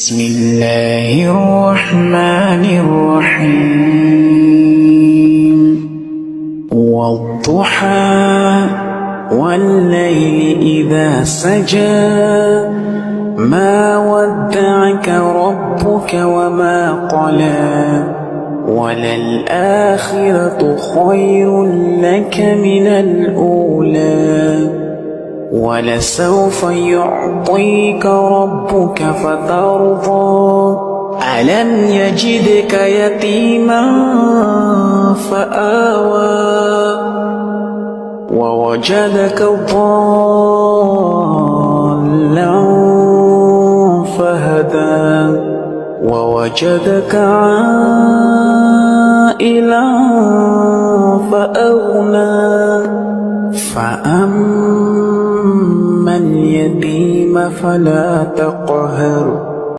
بسم الله الرحمن الرحيم والضحى والليل إذا سجى ما ودعك ربك وما قلى وللآخرة خير لك من الأولى ولسوف يعطيك ربك فترضى ألم يجدك يتيما فآوى ووجدك ضالا فهدى ووجدك عائلا فأغنى فأما اليتيم فلا تقهر